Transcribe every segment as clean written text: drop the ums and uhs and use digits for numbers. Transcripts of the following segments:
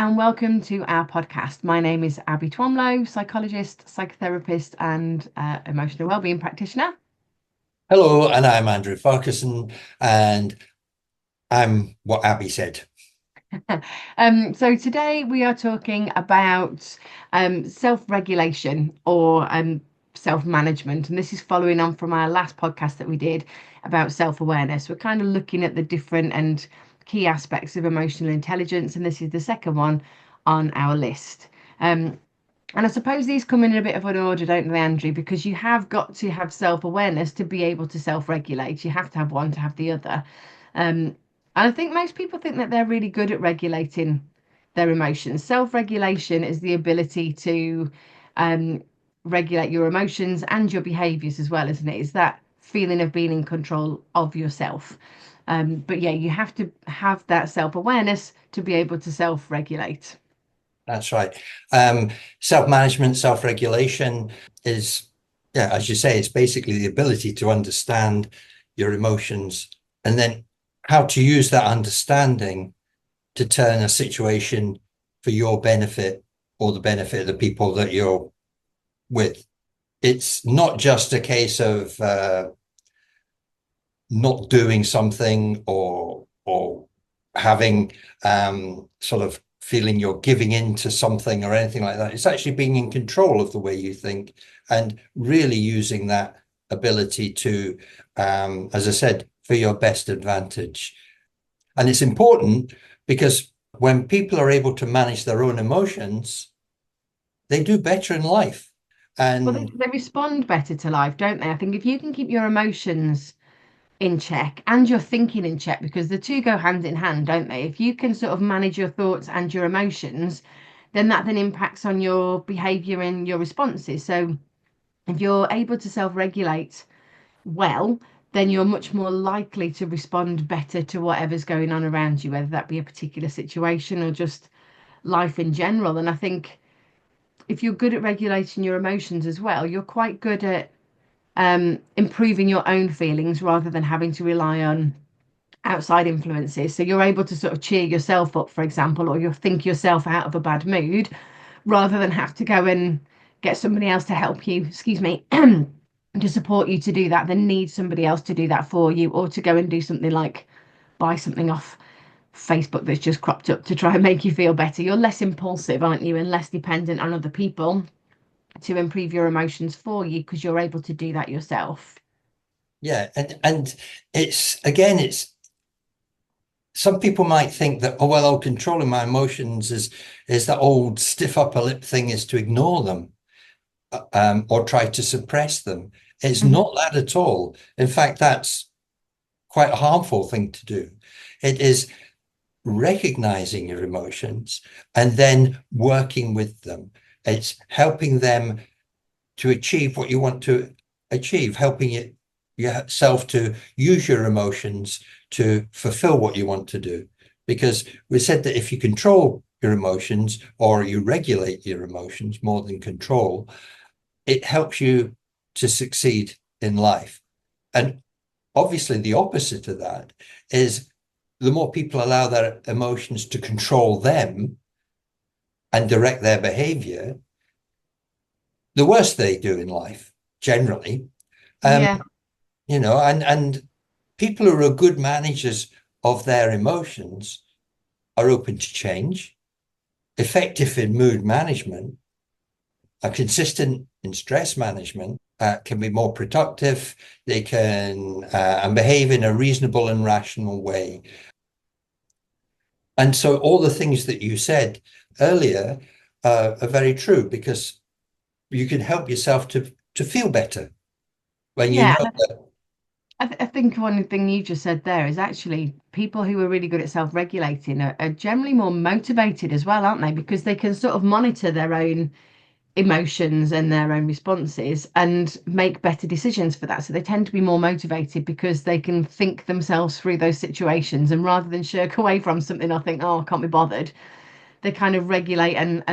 and welcome to our podcast. My name is Abby Twomlow, psychologist, psychotherapist, and emotional wellbeing practitioner. Hello, and I'm Andrew Farquharson, and I'm what Abby said. So today we are talking about self-regulation or self-management, and this is following on from our last podcast that we did about self-awareness. We're kind of looking at the different and key aspects of emotional intelligence, and this is the second one on our list. And I suppose these come in a bit of an order, don't they, Andrew? Because you have got to have self-awareness to be able to self-regulate. You have to have one to have the other. And I think most people think that they're really good at regulating their emotions. Self-regulation is the ability to um, regulate your emotions and your behaviors as well, isn't it? It's that feeling of being in control of yourself. But yeah, you have to have that self-awareness to be able to self-regulate. That's right. Self-management, self-regulation is, yeah, as you say, it's basically the ability to understand your emotions and then how to use that understanding to turn a situation for your benefit or the benefit of the people that you're with. It's not just a case of not doing something or having sort of feeling you're giving in to something or anything like that. It's actually being in control of the way you think and really using that ability to, as I said, for your best advantage. And it's important because when people are able to manage their own emotions, they do better in life. Well, And they respond better to life, don't they? I think if you can keep your emotions in check and your thinking in check, because the two go hand in hand, don't they? If you can sort of manage your thoughts and your emotions, then that then impacts on your behavior and your responses. So if you're able to self-regulate well, then you're much more likely to respond better to whatever's going on around you, whether that be a particular situation or just life in general. And I think if you're good at regulating your emotions as well, you're quite good at improving your own feelings rather than having to rely on outside influences. So you're able to sort of cheer yourself up, for example, or you'll think yourself out of a bad mood rather than have to go and get somebody else to help you, excuse me, to support you to do that, then need somebody else to do that for you, or to go and do something like buy something off Facebook that's just cropped up to try and make you feel better. You're less impulsive, aren't you, and less dependent on other people to improve your emotions for you because you're able to do that yourself. yeah, and it's again, it's some people might think that, oh well, controlling my emotions is that old stiff upper lip thing, is to ignore them or try to suppress them. It's Mhm. not that at all. In fact, that's quite a harmful thing to do. It is recognizing your emotions and then working with them. It's helping them to achieve what you want to achieve, helping yourself to use your emotions to fulfill what you want to do. Because we said that if you control your emotions or you regulate your emotions more than control, it helps you to succeed in life. And obviously, the opposite of that is the more people allow their emotions to control them and direct their behavior, the worse they do in life, generally. Um, Yeah. and people who are good managers of their emotions are open to change, effective in mood management, are consistent in stress management, can be more productive, they can and behave in a reasonable and rational way. And so all the things that you said earlier are very true because you can help yourself to feel better when you Yeah. know that. I think one thing you just said there is actually people who are really good at self-regulating are generally more motivated as well, aren't they? Because they can sort of monitor their own emotions and their own responses and make better decisions for that. So they tend to be more motivated because they can think themselves through those situations, and rather than shirk away from something or think, oh, I can't be bothered, they kind of regulate and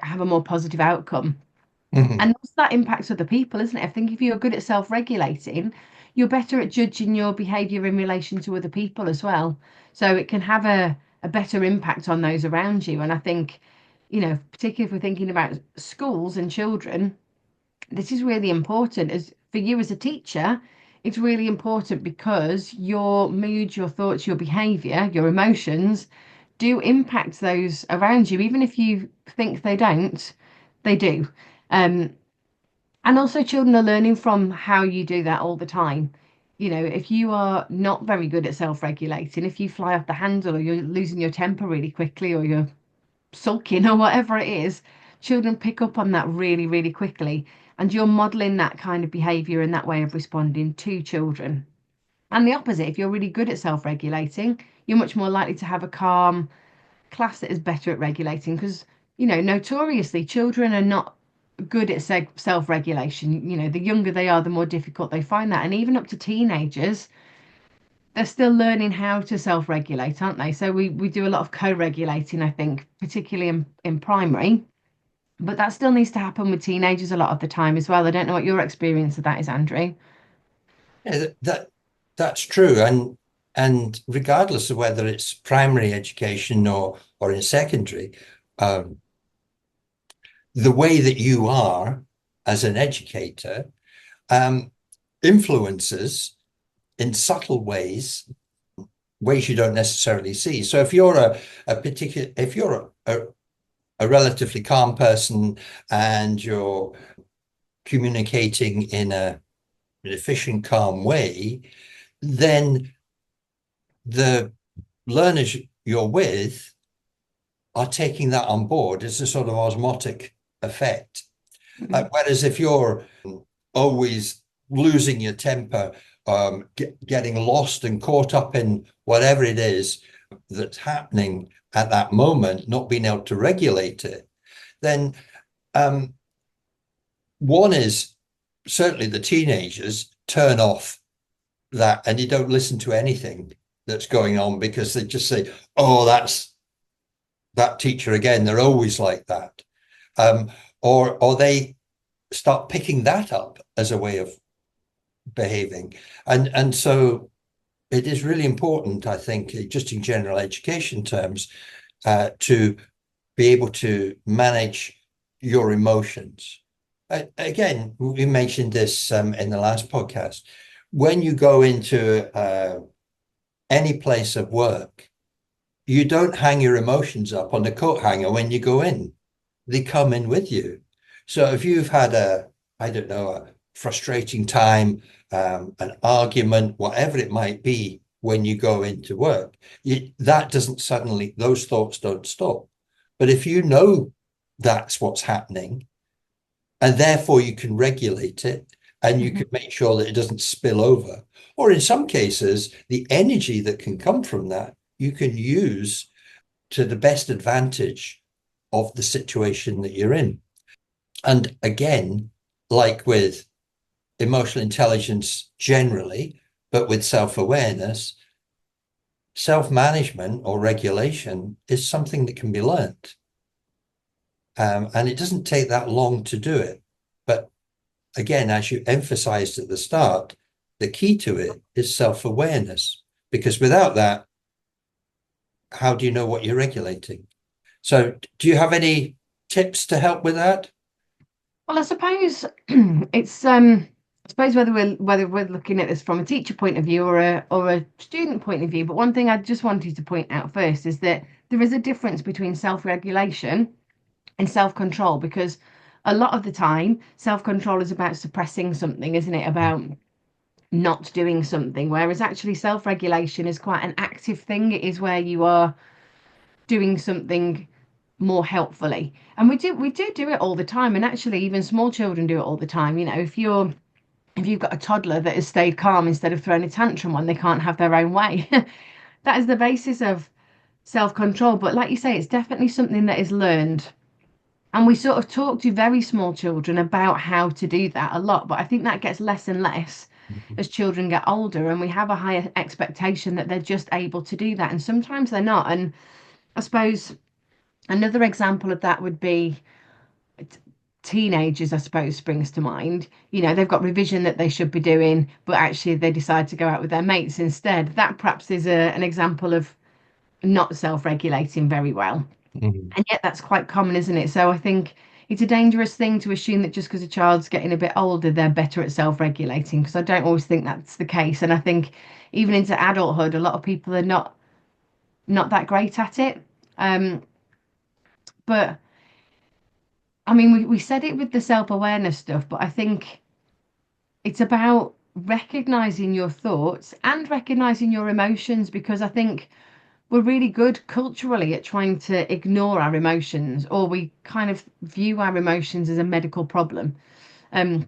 have a more positive outcome. Mhm. And that impacts other people, isn't it? I think if you're good at self-regulating, you're better at judging your behavior in relation to other people as well. So it can have a better impact on those around you. And I think, particularly if we're thinking about schools and children, this is really important as for you as a teacher. It's really important because your mood, your thoughts, your behavior, your emotions do impact those around you, even if you think they don't, they do. um, and also children are learning from how you do that all the time. If you are not very good at self-regulating, if you fly off the handle or you're losing your temper really quickly or you're sulking or whatever it is, children pick up on that really, really quickly. And you're modeling that kind of behavior and that way of responding to children. And the opposite, if you're really good at self regulating, you're much more likely to have a calm class that is better at regulating because, notoriously, children are not good at self regulation. The younger they are, the more difficult they find that. And even up to teenagers, they're still learning how to self-regulate, aren't they? So we do a lot of co-regulating, I think, particularly in primary, but that still needs to happen with teenagers a lot of the time as well. I don't know what your experience of that is, Andrew. Yeah, that's true. And regardless of whether it's primary education or in secondary, um, the way that you are as an educator um, influences in subtle ways you don't necessarily see. So if you're a particular, if you're a relatively calm person and you're communicating in an efficient, calm way, then the learners you're with are taking that on board. It's a sort of osmotic effect. Mhm. Whereas if you're always losing your temper, getting lost and caught up in whatever it is that's happening at that moment, not being able to regulate it, then um, one is certainly the teenagers turn off that and you don't listen to anything that's going on because they just say, oh, that's that teacher again. They're always like that. Um, or they start picking that up as a way of behaving. And so it is really important, I think, just in general education terms, to be able to manage your emotions. Again, we mentioned this in the last podcast. When you go into any place of work, you don't hang your emotions up on the coat hanger when you go in. They come in with you. So if you've had I don't know, a frustrating time, an argument, whatever it might be, when you go into work, that doesn't suddenly, those thoughts don't stop. But if you know that's what's happening, and therefore you can regulate it and you Mhm. can make sure that it doesn't spill over, or in some cases, the energy that can come from that, you can use to the best advantage of the situation that you're in. And again, like with emotional intelligence generally, but with self-awareness, self-management or regulation is something that can be learned. And it doesn't take that long to do it. But again, as you emphasized at the start, the key to it is self-awareness, because without that, how do you know what you're regulating? So do you have any tips to help with that? Well, I suppose it's I suppose whether we're looking at this from a teacher point of view or a student point of view, but one thing I just wanted to point out first is that there is a difference between self-regulation and self-control, because a lot of the time self-control is about suppressing something, isn't it? About not doing something, whereas actually self-regulation is quite an active thing. It is where you are doing something more helpfully. And we do it all the time. And actually even small children do it all the time. If you've got a toddler that has stayed calm instead of throwing a tantrum when they can't have their own way, that is the basis of self-control. But like you say, it's definitely something that is learned. And we sort of talk to very small children about how to do that a lot, but I think that gets less and less as children get older, and we have a higher expectation that they're just able to do that. And sometimes they're not. And I suppose another example of that would be teenagers, I suppose, springs to mind. They've got revision that they should be doing, but actually they decide to go out with their mates instead. That perhaps is an example of not self-regulating very well. Mhm. And yet that's quite common, isn't it? So I think it's a dangerous thing to assume that just because a child's getting a bit older, they're better at self-regulating, because I don't always think that's the case. And I think even into adulthood, a lot of people are not that great at it. Um, but I mean, we said it with the self-awareness stuff, but I think it's about recognizing your thoughts and recognizing your emotions, because I think we're really good culturally at trying to ignore our emotions, or we kind of view our emotions as a medical problem. Um,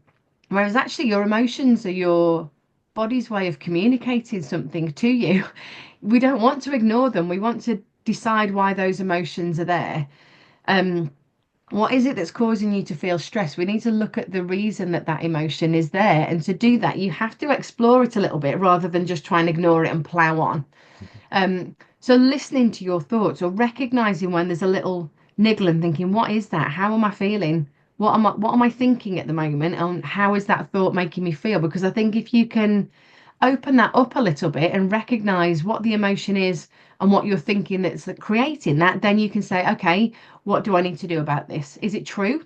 Whereas actually your emotions are your body's way of communicating something to you. We don't want to ignore them. We want to decide why those emotions are there. Um, what is it that's causing you to feel stressed? We need to look at the reason that that emotion is there. And to do that, you have to explore it a little bit rather than just try and ignore it and plow on. So listening to your thoughts, or recognizing when there's a little niggle and thinking, what is that? How am I feeling? What am I thinking at the moment? And how is that thought making me feel? Because I think if you can open that up a little bit and recognize what the emotion is and what you're thinking that's creating that, then you can say, okay, what do I need to do about this? Is it true?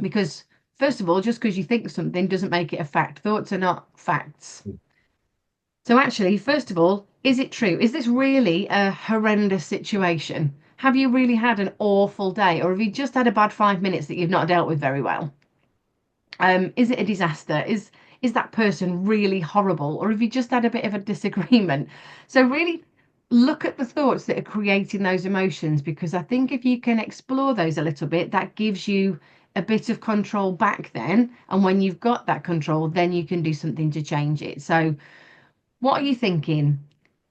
Because first of all, just because you think something doesn't make it a fact. Thoughts are not facts. So actually, first of all, is it true? Is this really a horrendous situation? Have you really had an awful day, or have you just had a bad 5 minutes that you've not dealt with very well? Is it a disaster? Is that person really horrible, or have you just had a bit of a disagreement? So really look at the thoughts that are creating those emotions, because I think if you can explore those a little bit, that gives you a bit of control back then. And when you've got that control, then you can do something to change it. So what are you thinking?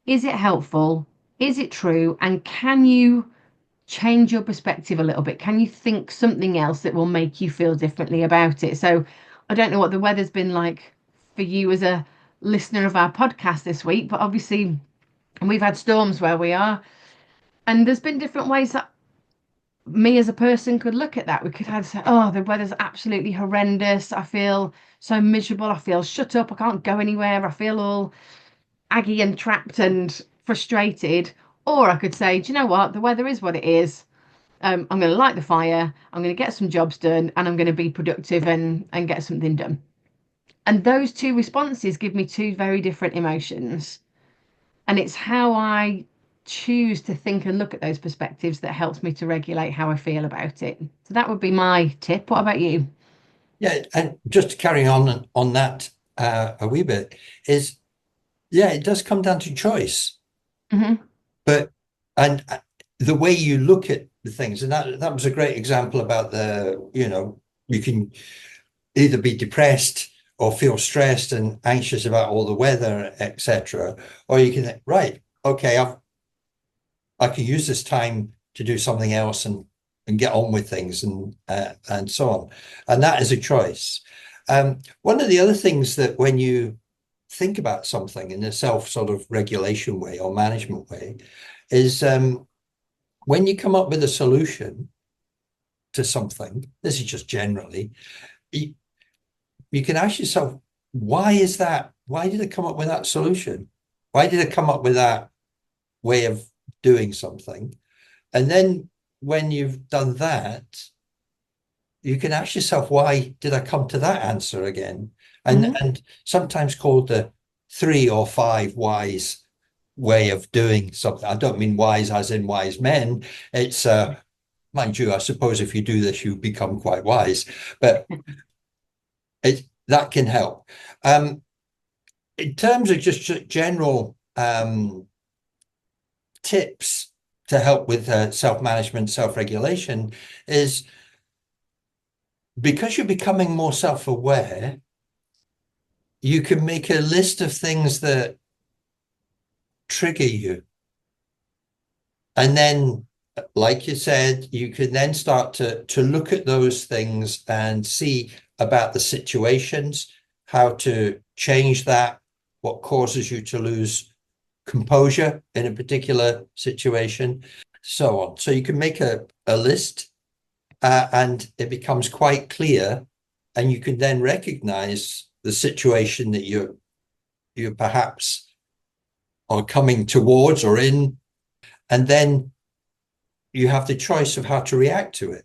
Is it helpful? Is it true? And can you change your perspective a little bit? Can you think something else that will make you feel differently about it? So I don't know what the weather's been like for you as a listener of our podcast this week, but obviously we've had storms where we are, and there's been different ways that me as a person could look at that. We could have said, oh, the weather's absolutely horrendous. I feel so miserable. I feel shut up. I can't go anywhere. I feel all aggy and trapped and frustrated. Or I could say, do you know what? The weather is what it is. I'm going to light the fire. I'm going to get some jobs done, and I'm going to be productive and get something done. And those two responses give me two very different emotions. And it's how I choose to think and look at those perspectives that helps me to regulate how I feel about it. So that would be my tip. What about you? Yeah, and just to carry on that a wee bit is, yeah, it does come down to choice. Hmm. But and the way you look at the things, and that was a great example about you can either be depressed or feel stressed and anxious about all the weather, etc. Or you can think, right, okay, I can use this time to do something else and get on with things and so on. And that is a choice. One of the other things that when you think about something in a self sort of regulation way or management way is when you come up with a solution to something, this is just generally, you, you can ask yourself, why is that? Why did it come up with that solution? Why did it come up with that way of doing something? And then when you've done that, you can ask yourself, why did I come to that answer again? Hmm. And sometimes called the 3 or 5 whys way of doing something. I don't mean wise as in wise men. It's mind you, I suppose if you do this, you become quite wise, but that can help. In terms of just general tips to help with self-management, self-regulation, is because you're becoming more self-aware, you can make a list of things that trigger you. And then, like you said, you can then start to look at those things and see about the situations, how to change that, what causes you to lose composure in a particular situation, so on. So you can make a list and it becomes quite clear, and you can then recognize the situation that you perhaps are coming towards or in, And then you have the choice of how to react to it.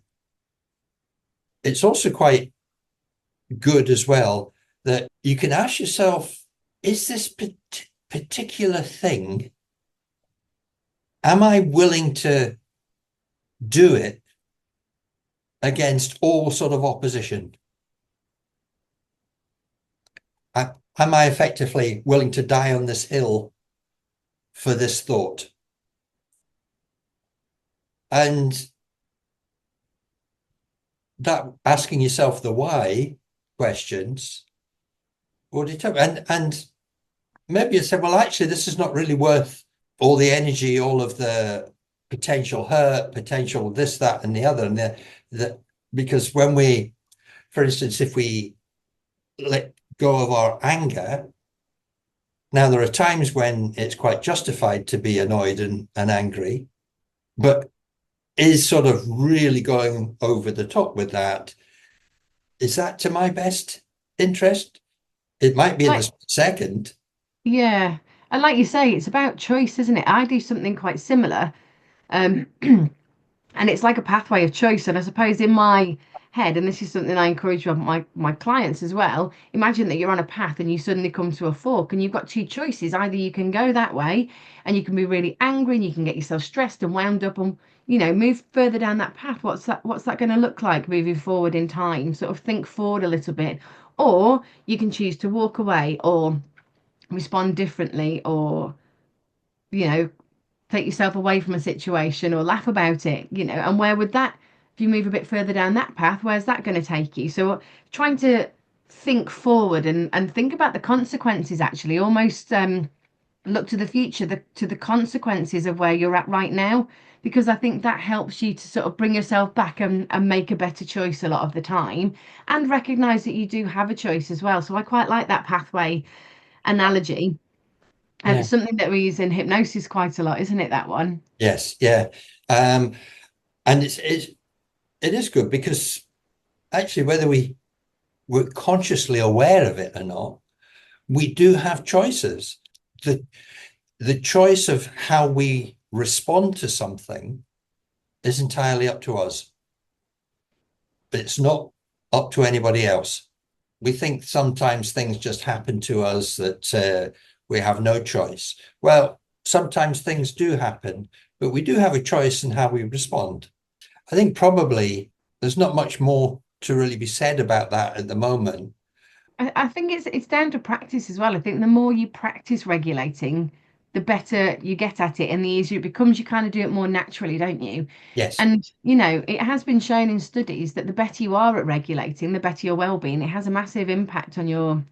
It's also quite good as well that you can ask yourself, is this particular thing, am I willing to do it against all sort of opposition? Am I effectively willing to die on this hill for this thought? And that asking yourself the why questions will determine. And maybe you said, well, actually, this is not really worth all the energy, all of the potential hurt, potential this, that, and the other. And because when we, for instance, if we let go of our anger, now there are times when it's quite justified to be annoyed and angry, but is sort of really going over the top with that. Is that to my best interest? It might be in Like, the second. yeah. And like you say, it's about choice, isn't it? I do something quite similar. Um, and it's like a pathway of choice. And I suppose in my head, and this is something I encourage my clients as well, imagine that you're on a path and you suddenly come to a fork and you've got two choices. Either you can go that way and you can be really angry and you can get yourself stressed and wound up and move further down that path. What's that going to look like moving forward in time? Sort of think forward a little bit. Or you can choose to walk away or respond differently or you know take yourself away from a situation or laugh about it, and where would that, if you move a bit further down that path, where's that going to take you? So trying to think forward and think about the consequences, actually almost look to the future, to the consequences of where you're at right now, because I think that helps you to sort of bring yourself back and make a better choice a lot of the time and recognize that you do have a choice as well. So I quite like that pathway analogy. And Yeah. it's something that we use in hypnosis quite a lot, isn't it, that one? Yes. Yeah. Um, and it is good because actually, whether we're consciously aware of it or not, we do have choices. The the choice of how we respond to something is entirely up to us. It's not up to anybody else. We think sometimes things just happen to us that we have no choice. Well, sometimes things do happen, but we do have a choice in how we respond. I think probably there's not much more to really be said about that at the moment. I think it's down to practice as well. I think the more you practice regulating, the better you get at it and the easier it becomes. You kind of do it more naturally, don't you? Yes. And it has been shown in studies that the better you are at regulating, the better your well-being. It has a massive impact on your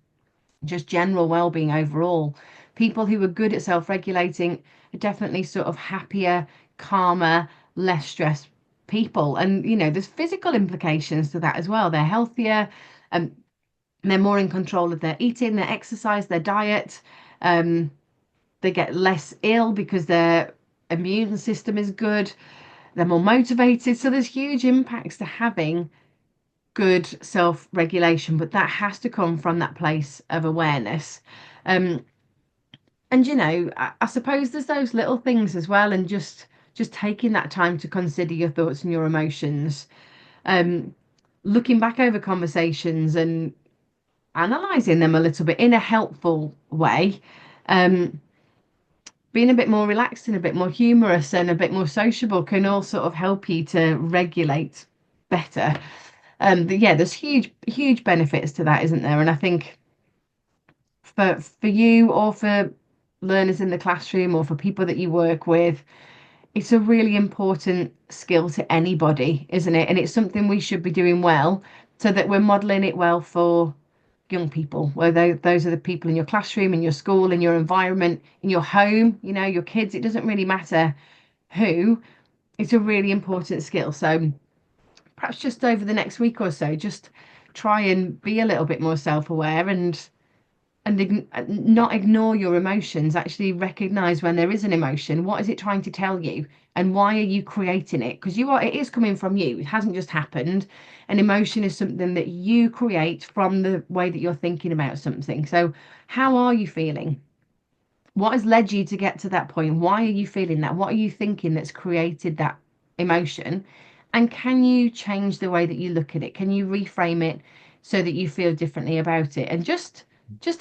just general well-being overall. People who are good at self-regulating are definitely sort of happier, calmer, less stressed people. And there's physical implications to that as well. They're healthier, and they're more in control of their eating, their exercise, their diet. Um, they get less ill because their immune system is good. They're more motivated. So there's huge impacts to having good self-regulation, but that has to come from that place of awareness. Um, and I suppose there's those little things as well, and just taking that time to consider your thoughts and your emotions. Um, Looking back over conversations and analysing them a little bit in a helpful way. Um, Being a bit more relaxed and a bit more humorous and a bit more sociable can all sort of help you to regulate better. Yeah, there's huge benefits to that, isn't there? And I think for you or for learners in the classroom or for people that you work with, it's a really important skill to anybody, isn't it? And it's something we should be doing well so that we're modeling it well for young people, where those are the people in your classroom, in your school, in your environment, in your home, your kids. It doesn't really matter who. It's a really important skill. So perhaps just over the next week or so, just try and be a little bit more self-aware and not ignore your emotions. Actually recognize when there is an emotion. What is it trying to tell you? And why are you creating it? Because it is coming from you. It hasn't just happened. An emotion is something that you create from the way that you're thinking about something. So how are you feeling? what has led you to get to that point? Why are you feeling that? What are you thinking that's created that emotion? And can you change the way that you look at it? Can you reframe it so that you feel differently about it? And just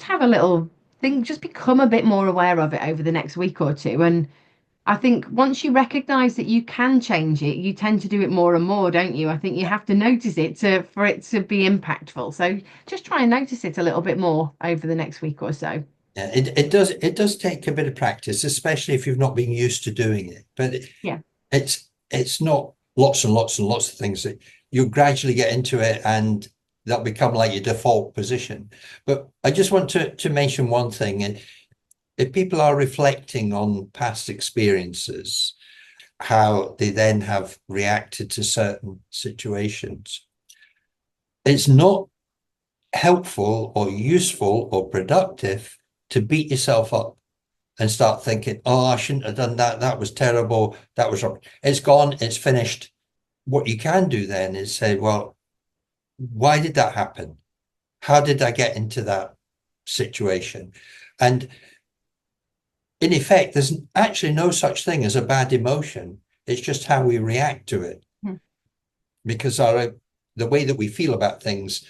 have a little think, just become a bit more aware of it over the next week or two. And I think once you recognize that you can change it, you tend to do it more and more, don't you? I think you have to notice it to for it to be impactful. So just try and notice it a little bit more over the next week or so. Yeah, it does take a bit of practice, especially if you've not been used to doing it. But Yeah. it's not lots and lots and lots of things that you gradually get into it and that'll become like your default position. But I just want to mention one thing, and if people are reflecting on past experiences, how they then have reacted to certain situations, it's not helpful or useful or productive to beat yourself up and start thinking, oh, I shouldn't have done that. That was terrible. That was wrong. It's gone. It's finished. What you can do then is say, well, why did that happen? How did I get into that situation? And in effect, there's actually no such thing as a bad emotion. It's just how we react to it, Hmm. because the way that we feel about things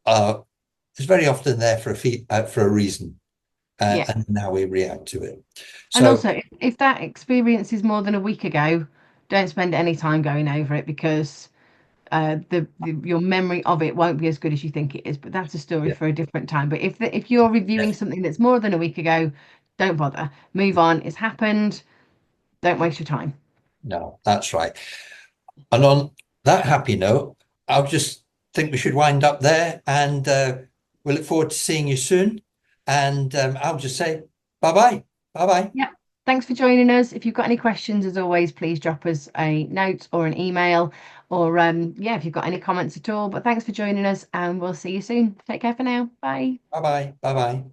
is very often there for a reason, Yeah. and now we react to it. And So also, if that experience is more than a week ago, don't spend any time going over it because your memory of it won't be as good as you think it is. But that's a story yeah, for a different time. But if you're reviewing yes, something that's more than a week ago, don't bother. Move on. It's happened. Don't waste your time. no, that's right. And on that happy note, I'll just think we should wind up there, and we look forward to seeing you soon. And I'll just say bye bye, bye bye, Yeah. Thanks for joining us. If you've got any questions, as always, please drop us a note or an email, or yeah, if you've got any comments at all. But thanks for joining us, and we'll see you soon. Take care for now. Bye. bye bye, bye bye.